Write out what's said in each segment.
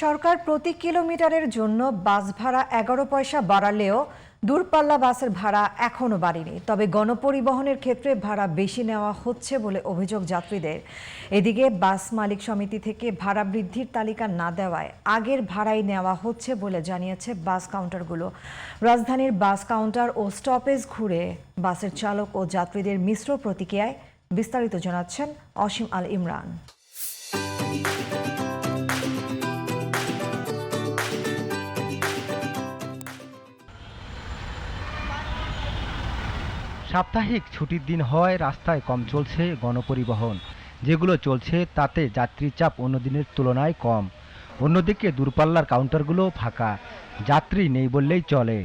সরকার প্রতি কিলোমিটারের জন্য বাস ভাড়া 11 পয়সা বাড়ালেও দূরপাল্লা বাসের ভাড়া এখনো বাড়েনি। তবে গণপরিবহনের ক্ষেত্রে ভাড়া বেশি নেওয়া হচ্ছে বলে অভিযোগ যাত্রীদের। এদিকে বাস মালিক সমিতি থেকে ভাড়া বৃদ্ধির তালিকা না দেওয়ায় আগের ভাড়াই নেওয়া হচ্ছে বলে জানিয়েছে বাস কাউন্টারগুলো। রাজধানীর বাস কাউন্টার ও স্টপেজ ঘুরে বাসের চালক ও যাত্রীদের মিশ্র প্রতিক্রিয়ায় বিস্তারিত জানাচ্ছেন অসীম আল ইমরান। সাপ্তাহিক ছুটির দিন হওয়ায় রাস্তায় কম চলছে গণপরিবহন। যেগুলো চলছে তাতে যাত্রীর চাপ অন্য দিনের তুলনায় কম। অন্যদিকে দূরপাল্লার কাউন্টারগুলো ফাঁকা, যাত্রী নেই বললেই চলে।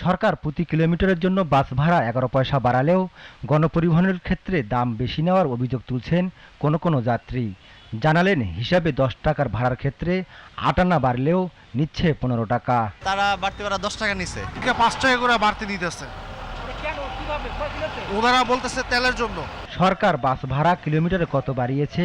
সরকার প্রতি কিলোমিটারের জন্য বাস ভাড়া 11 পয়সা বাড়ালেও গণপরিবহনের ক্ষেত্রে দাম বেশি নেওয়ার অভিযোগ তুলছেন কোনো যাত্রী। জানালেন হিসাবে 10 টাকার ভাড়ার ক্ষেত্রে 8 আনা বাড়লেও নিচ্ছে 15 টাকা। তারা বাড়তি ভাড়া 10 টাকা নিচ্ছে, 5 টাকা করে বাড়তি দিতেছে। ওনারা বলতেছে তেলের জন্য। সরকার বাস ভাড়া কিলোমিটারে কত বাড়িয়েছে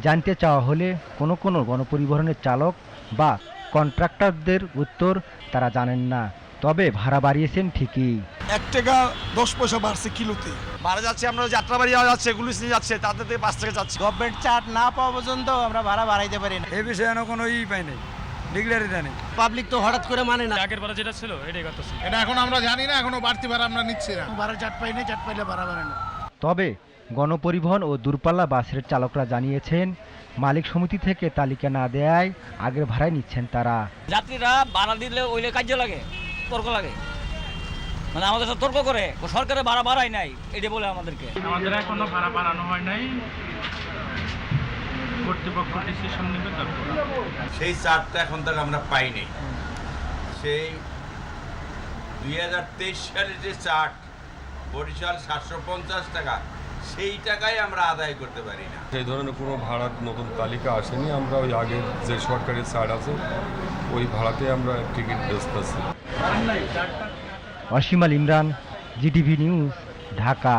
জানতে চাওয়া হলে কোনো গণপরিবহনের চালক বা কন্ট্রাক্টরদের উত্তর তারা জানেন না, তবে ভাড়া বাড়িয়েছেন ঠিকই। 1 টাকা 10 পয়সা বাড়ছে কিলোতে। ভাড়া যাচ্ছে, আমরা যাত্রাবাড়ি যাচ্ছে, গুলিস নিয়ে যাচ্ছে, তাদের থেকে 5 টাকা যাচ্ছে। গভর্নমেন্ট চার্ট না পাওয়া পর্যন্ত আমরা ভাড়া বাড়াইতে পারি না। এই বিষয়ে কোনো পাই নাই, ডিক্লারই জানি। পাবলিক তো হঠাৎ করে মানে না। আগের ভাড়া যেটা ছিল এটাই করতেছে। এটা এখন আমরা জানি না, এখনো বাড়তি ভাড়া আমরা নিচ্ছি না। ভাড়া চার্ট পাই না, চার্ট পাইলে ভাড়া বাড়ে না। তবে গণপরিবহন ও দূরপাল্লা বাসের চালকরা জানিয়েছেন মালিক সমিতি থেকে তালিকা না দেয়ায় আগের ভাড়ায় নিচ্ছেন তারা। যাত্রীরা ভাড়া দিলে ওইলে কার্য লাগে, তর্ক লাগে, মানে আমাদের সাথে তর্ক করে সরকারের ভাড়া বাড়াই নাই এটা বলে আমাদেরকে। আমাদের এখনো ভাড়া বাড়ানো হয় নাই, কর্তৃপক্ষ ডিসিশন নেবে তারপর। সেই চার্টটা এখন তক আমরা পাইনি। সেই 2023 সালের যে চার্ট বরিশাল 750 টাকা, সেই টাকাই আমরা আদায় করতে পারি না। সেই ধরনের কোনো ভাড়ার নতুন তালিকা আসেনি। আমরা ওই আগের যে সরকারি চার্ট আছে ওই ভাড়াতে আমরা টিকিট বেচতেছি। অসীম আল ইমরান, জিটিভি নিউজ, ঢাকা।